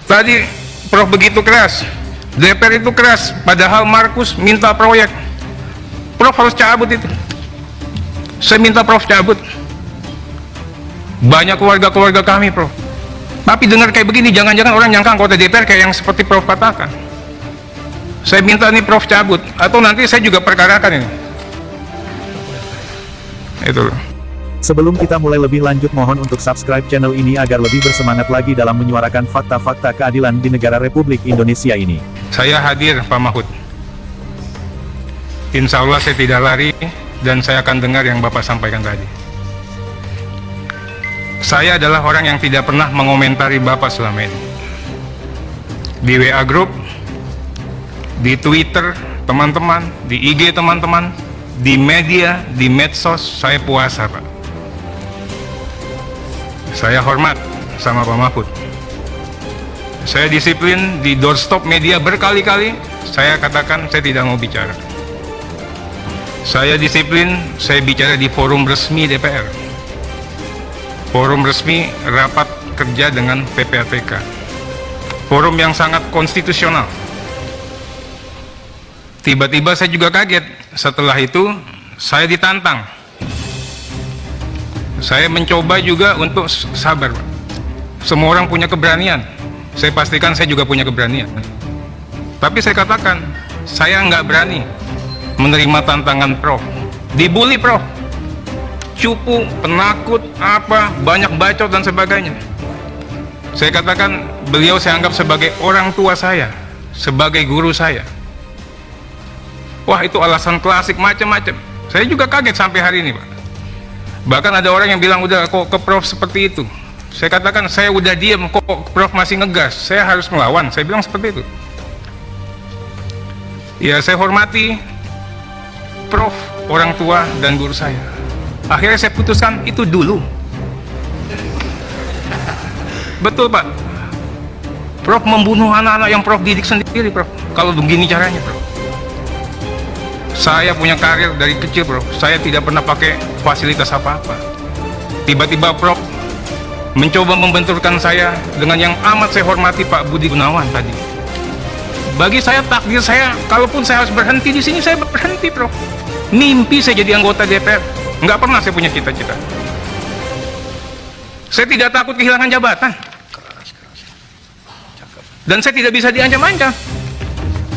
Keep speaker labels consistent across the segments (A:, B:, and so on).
A: Tadi Prof begitu keras, DPR itu keras, padahal Markus minta proyek. Prof harus cabut itu. Saya minta Prof cabut. Banyak keluarga-keluarga kami, Prof. Tapi dengar kayak begini, jangan-jangan orang nyangka anggota DPR kayak yang seperti Prof katakan. Saya minta nih Prof cabut, atau nanti saya juga perkarakan ini. Itu.
B: Sebelum kita mulai lebih lanjut, mohon untuk subscribe channel ini agar lebih bersemangat lagi dalam menyuarakan fakta-fakta keadilan di negara Republik Indonesia ini.
A: Saya hadir, Pak Mahfud. Insya Allah saya tidak lari dan saya akan dengar yang Bapak sampaikan tadi. Saya adalah orang yang tidak pernah mengomentari Bapak selama ini. Di WA Group, di Twitter teman-teman, di IG teman-teman, di media, di medsos, saya puasa, Pak. Saya hormat sama Pak Mahfud. Saya disiplin di doorstop media berkali-kali. Saya katakan saya tidak mau bicara. Saya disiplin, saya bicara di forum resmi DPR. Forum resmi rapat kerja dengan PPATK. Forum yang sangat konstitusional. Tiba-tiba saya juga kaget. Setelah itu saya ditantang. Saya mencoba juga untuk sabar, Pak. Semua orang punya keberanian. Saya pastikan saya juga punya keberanian. Tapi saya katakan, saya nggak berani menerima tantangan Prof. Dibully Prof. Cupu, penakut, apa, banyak bacot dan sebagainya. Saya katakan, beliau saya anggap sebagai orang tua saya, sebagai guru saya. Wah, itu alasan klasik macam-macam. Saya juga kaget sampai hari ini, Pak. Bahkan ada orang yang bilang, udah kok ke Prof seperti itu. Saya katakan, saya udah diam, kok Prof masih ngegas, saya harus melawan. Saya bilang seperti itu. Ya, saya hormati Prof, orang tua dan guru saya. Akhirnya saya putuskan itu dulu. Betul, Pak. Prof membunuh anak-anak yang Prof didik sendiri, Prof. Kalau begini caranya, Prof. Saya punya karir dari kecil, Prof. Saya tidak pernah pakai fasilitas apa-apa. Tiba-tiba Prof mencoba membenturkan saya dengan yang amat saya hormati, Pak Budi Gunawan tadi. Bagi saya, takdir saya, kalaupun saya harus berhenti di sini, saya berhenti, Prof. Mimpi saya jadi anggota DPR. Nggak pernah saya punya cita-cita. Saya tidak takut kehilangan jabatan. Dan saya tidak bisa diancam-ancam.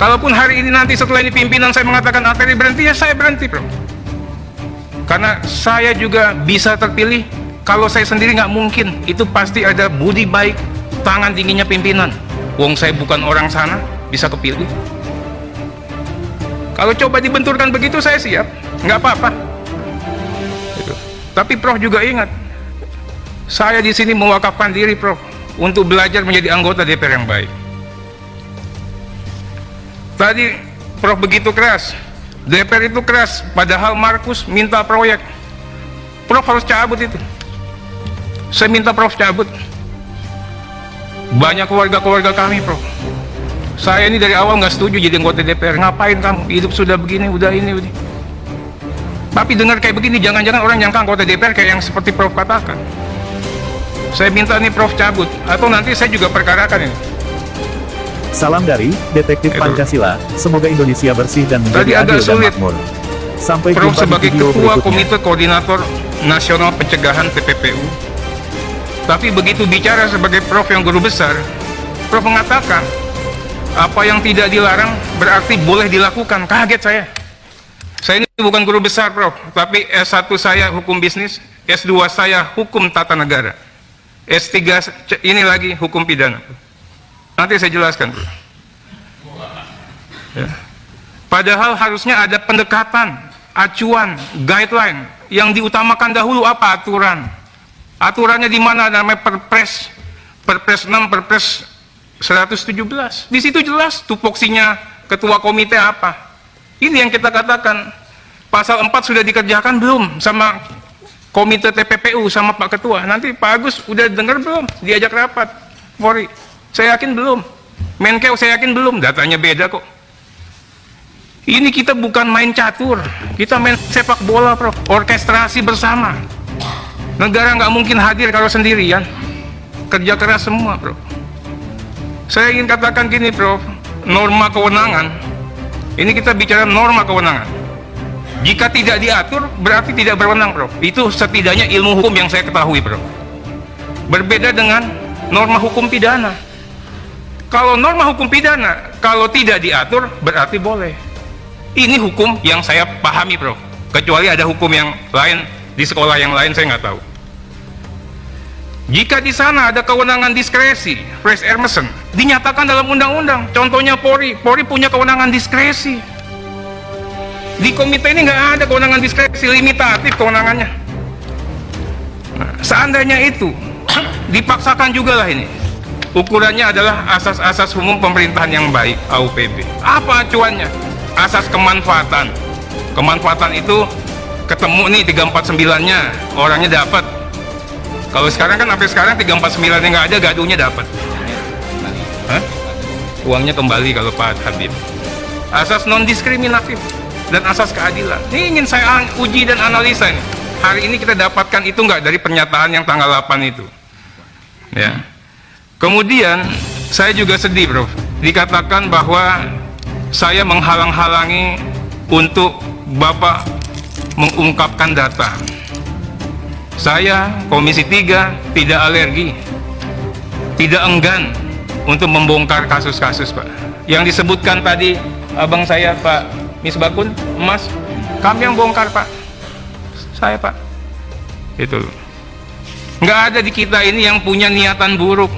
A: Kalaupun hari ini nanti setelah ini pimpinan saya mengatakan Alteri berhenti, ya saya berhenti, Bro. Karena saya juga bisa terpilih. Kalau saya sendiri nggak mungkin. Itu pasti ada budi baik, tangan dinginnya pimpinan. Wong saya bukan orang sana, bisa kepilih. Kalau coba dibenturkan begitu, saya siap. Nggak apa-apa. Gitu. Tapi Prof juga ingat, saya di sini mewakafkan diri, Prof, untuk belajar menjadi anggota DPR yang baik. Tadi Prof begitu keras, DPR itu keras, padahal Markus minta proyek. Prof harus cabut itu. Saya minta Prof cabut. Banyak keluarga-keluarga kami, Prof. Saya ini dari awal nggak setuju jadi anggota DPR. Ngapain kamu? Hidup sudah begini, udah ini, udah. Tapi dengar kayak begini, jangan-jangan orang nyangka anggota DPR kayak yang seperti Prof katakan. Saya minta nih Prof cabut, atau nanti saya juga perkarakan ini.
B: Salam dari Detektif Pancasila. Semoga Indonesia bersih dan menjadi adil dan makmur. Sampai
A: Prof
B: jumpa
A: sebagai
B: di video
A: Ketua
B: berikutnya.
A: Komite Koordinator Nasional Pencegahan TPPU. Tapi begitu bicara sebagai Prof yang guru besar, Prof mengatakan apa yang tidak dilarang berarti boleh dilakukan. Kaget saya. Saya ini bukan guru besar, Prof, tapi S1 saya hukum bisnis, S2 saya hukum tata negara, S3 ini lagi hukum pidana. Nanti saya jelaskan, Prof. Ya. Padahal harusnya ada pendekatan, acuan, guideline. Yang diutamakan dahulu apa? Aturan. Aturannya di mana? Namanya Perpres 6, Perpres 117. Di situ jelas tupoksinya ketua komite apa. Ini yang kita katakan. Pasal 4 sudah dikerjakan belum sama komite TPPU sama Pak Ketua? Nanti Pak Agus udah dengar belum? Diajak rapat. Polri. Saya yakin belum. Menkeu saya yakin belum. Datanya beda kok. Ini kita bukan main catur. Kita main sepak bola, Prof. Orkestrasi bersama. Negara nggak mungkin hadir kalau sendirian. Kerja keras semua, Bro. Saya ingin katakan gini, Prof. Norma kewenangan, ini kita bicara norma kewenangan. Jika tidak diatur, berarti tidak berwenang, Prof. Itu setidaknya ilmu hukum yang saya ketahui, Prof. Berbeda dengan norma hukum pidana. Kalau norma hukum pidana, kalau tidak diatur, berarti boleh. Ini hukum yang saya pahami, Prof. Kecuali ada hukum yang lain, di sekolah yang lain saya nggak tahu. Jika di sana ada kewenangan diskresi, fresh Emerson, dinyatakan dalam undang-undang. Contohnya Polri punya kewenangan diskresi. Di komite ini nggak ada kewenangan diskresi, limitatif kewenangannya. Nah, seandainya itu dipaksakan juga lah ini. Ukurannya adalah asas-asas umum pemerintahan yang baik, AUPB. Apa acuannya? Asas kemanfaatan. Kemanfaatan itu ketemu nih 349-nya, orangnya dapat. Kalau sekarang kan sampai sekarang 349-nya nggak ada, gaduhnya dapat. Hah? Uangnya kembali kalau Pak Habib. Asas non-diskriminatif dan asas keadilan. Ini ingin saya uji dan analisa nih. Hari ini kita dapatkan itu nggak dari pernyataan yang tanggal 8 itu. Ya. Kemudian saya juga sedih, Prof. Dikatakan bahwa saya menghalang-halangi untuk Bapak mengungkapkan data. Saya, Komisi 3, tidak alergi, tidak enggan untuk membongkar kasus-kasus, Pak. Yang disebutkan tadi abang saya, Pak Misbakun, Mas, kami yang bongkar, Pak. Saya, Pak. Itu loh. Nggak ada di kita ini yang punya niatan buruk.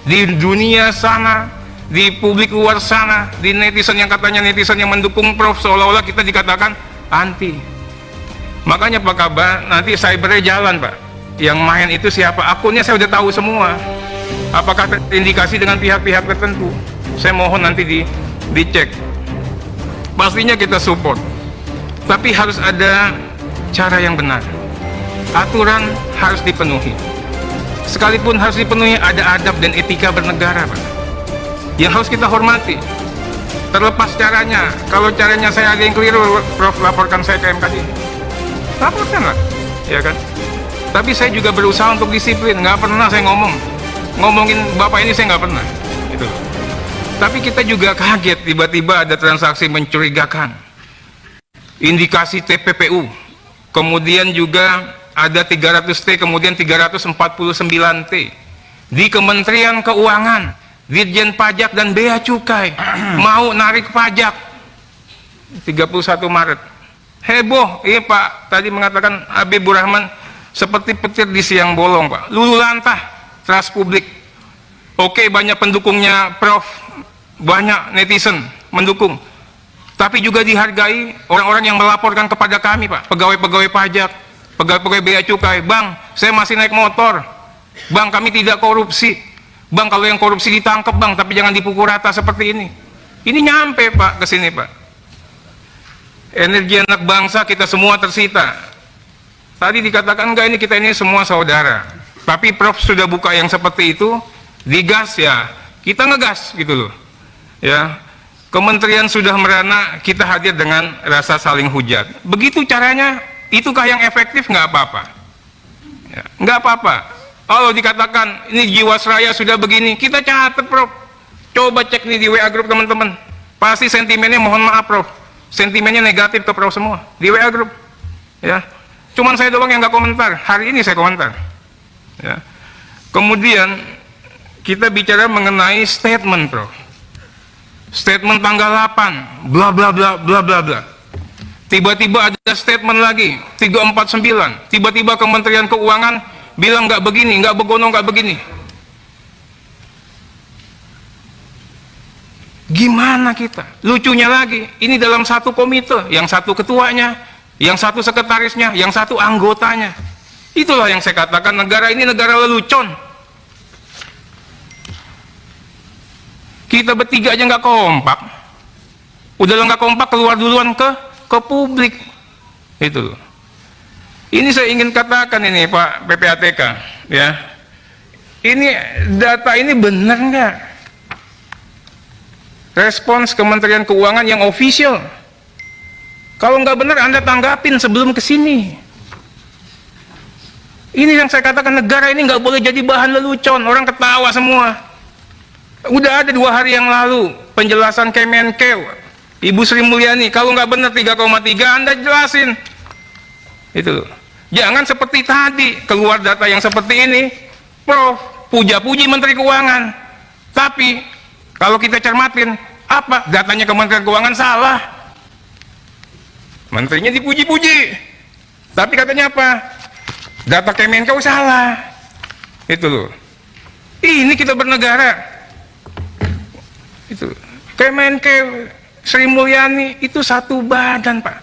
A: Di dunia sana, di publik luar sana, di netizen yang katanya netizen yang mendukung Prof, seolah-olah kita dikatakan anti. Makanya Pak Kabar, nanti cybernya jalan, Pak. Yang main itu siapa? Akunnya saya udah tahu semua. Apakah terindikasi dengan pihak-pihak tertentu? Saya mohon nanti dicek. Pastinya kita support. Tapi harus ada cara yang benar. Aturan harus dipenuhi. Sekalipun harus dipenuhi, ada adab dan etika bernegara, Pak, yang harus kita hormati. Terlepas caranya, kalau caranya saya ada yang keliru, Prof, laporkan saya ke MKD. Laporkan lah, ya kan? Tapi saya juga berusaha untuk disiplin. Nggak pernah saya ngomongin Bapak ini, saya nggak pernah. Gitu. Tapi kita juga kaget, tiba-tiba ada transaksi mencurigakan. Indikasi TPPU. Kemudian juga ada 300T, kemudian 349T. Di Kementerian Keuangan, Ditjen Pajak dan Bea Cukai mau narik pajak 31 Maret. Heboh, iya Pak, tadi mengatakan Habibur Rahman seperti petir di siang bolong, Pak. Lulu lantah, trust publik. Oke, banyak pendukungnya Prof, banyak netizen mendukung. Tapi juga dihargai orang-orang yang melaporkan kepada kami, Pak. Pegawai-pegawai pajak, pegawai-pegawai Bea Cukai. Bang, saya masih naik motor. Bang, kami tidak korupsi. Bang, kalau yang korupsi ditangkap, Bang, tapi jangan dipukul rata seperti ini. Ini nyampe, Pak, ke sini, Pak. Energi anak bangsa kita semua tersita. Tadi dikatakan enggak, ini kita ini semua saudara. Tapi Prof sudah buka yang seperti itu, digas ya, kita ngegas gitu loh. Ya, kementerian sudah merana, kita hadir dengan rasa saling hujat. Begitu caranya, itukah yang efektif? Nggak apa-apa. Ya, nggak apa-apa. Kalau dikatakan ini Jiwasraya sudah begini, kita catat, Prof. Coba cek nih di WA Group teman-teman. Pasti sentimennya, mohon maaf, Prof, sentimennya negatif ke Prof semua di WA Group. Ya, cuman saya doang yang nggak komentar. Hari ini saya komentar. Ya. Kemudian kita bicara mengenai statement, Prof. Statement tanggal 8, bla bla bla bla bla bla. Tiba-tiba ada statement lagi 349. Tiba-tiba Kementerian Keuangan bilang nggak begini, nggak begono, nggak begini. Gimana kita? Lucunya lagi, ini dalam satu komite, yang satu ketuanya, yang satu sekretarisnya, yang satu anggotanya. Itulah yang saya katakan, negara ini negara lelucon. Kita bertiga aja nggak kompak. Udah nggak kompak, keluar duluan ke publik. Itu. Ini saya ingin katakan ini Pak PPATK, ya. Ini data ini benar nggak? Respons Kementerian Keuangan yang official. Kalau nggak benar Anda tanggapin sebelum kesini. Ini yang saya katakan, negara ini nggak boleh jadi bahan lelucon, orang ketawa semua. Udah ada 2 hari yang lalu penjelasan Kemenkeu, Ibu Sri Mulyani, kalau nggak benar 3,3 Anda jelasin. Itu. Jangan seperti tadi keluar data yang seperti ini, Prof, puja-puji Menteri Keuangan. Tapi kalau kita cermatin, apa datanya Kementerian Keuangan salah? Menterinya dipuji-puji, tapi katanya apa? Data Kemenkeu salah. Itu loh. Ini kita bernegara. Itu Kemenkeu, Sri Mulyani itu satu badan, Pak.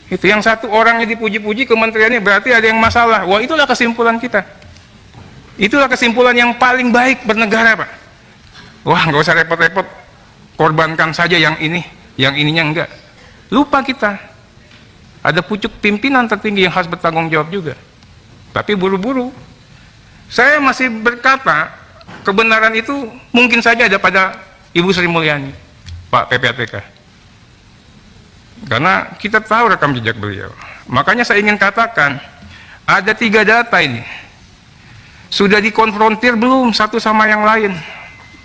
A: Itu yang satu orangnya dipuji-puji, kementeriannya, berarti ada yang masalah. Wah, itulah kesimpulan kita. Itulah kesimpulan yang paling baik bernegara, Pak. Wah, nggak usah repot-repot, korbankan saja yang ini, yang ininya enggak. Lupa kita, ada pucuk pimpinan tertinggi yang harus bertanggung jawab juga. Tapi buru-buru. Saya masih berkata, kebenaran itu mungkin saja ada pada Ibu Sri Mulyani, Pak PPATK. Karena kita tahu rekam jejak beliau. Makanya saya ingin katakan, ada 3 data ini. Sudah dikonfrontir belum satu sama yang lain?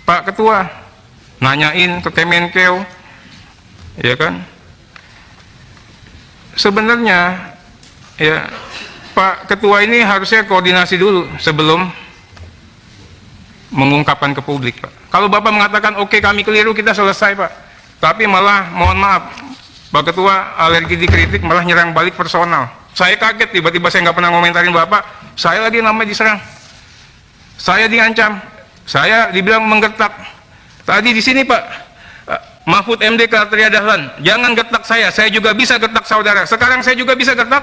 A: Pak Ketua, nanyain ke Kemenkeu, ya kan? Sebenarnya, ya, Pak Ketua ini harusnya koordinasi dulu sebelum mengungkapkan ke publik, Pak. Kalau Bapak mengatakan, oke, kami keliru, kita selesai, Pak. Tapi malah, mohon maaf, Pak Ketua alergi dikritik, malah nyerang balik personal. Saya kaget, tiba-tiba saya nggak pernah ngomentarin Bapak, saya lagi namanya diserang. Saya diancam, saya dibilang menggertak. Tadi di sini Pak, Mahfud MD Katria Dahlan, jangan gertak saya juga bisa gertak saudara. Sekarang saya juga bisa gertak.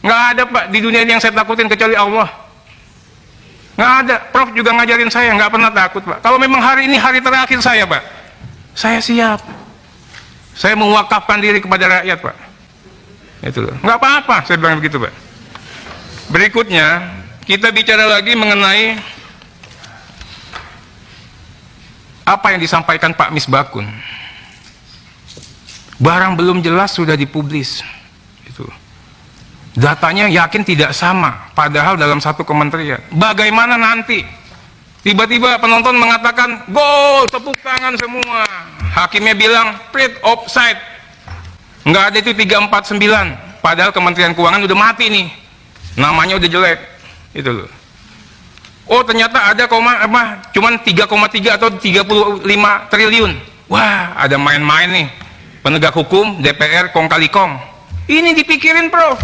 A: Nggak ada, Pak, di dunia ini yang saya takutin kecuali Allah. Nggak ada. Prof juga ngajarin saya, nggak pernah takut, Pak. Kalau memang hari ini hari terakhir saya, Pak, saya siap. Saya mewakafkan diri kepada rakyat, Pak. Itu loh. Nggak apa-apa, saya bilang begitu, Pak. Berikutnya, kita bicara lagi mengenai apa yang disampaikan Pak Misbakun. Barang belum jelas sudah dipublis. Itu. Datanya yakin tidak sama, padahal dalam satu kementerian. Bagaimana nanti? Tiba-tiba penonton mengatakan, gol, tepuk tangan semua. Hakimnya bilang, print offside. Nggak ada itu 349. Padahal Kementerian Keuangan udah mati nih. Namanya udah jelek. Itu loh. Oh, ternyata ada cuman 3,3 atau 35 triliun. Wah, ada main-main nih. Penegak hukum, DPR, kong kali kong. Ini dipikirin, Prof.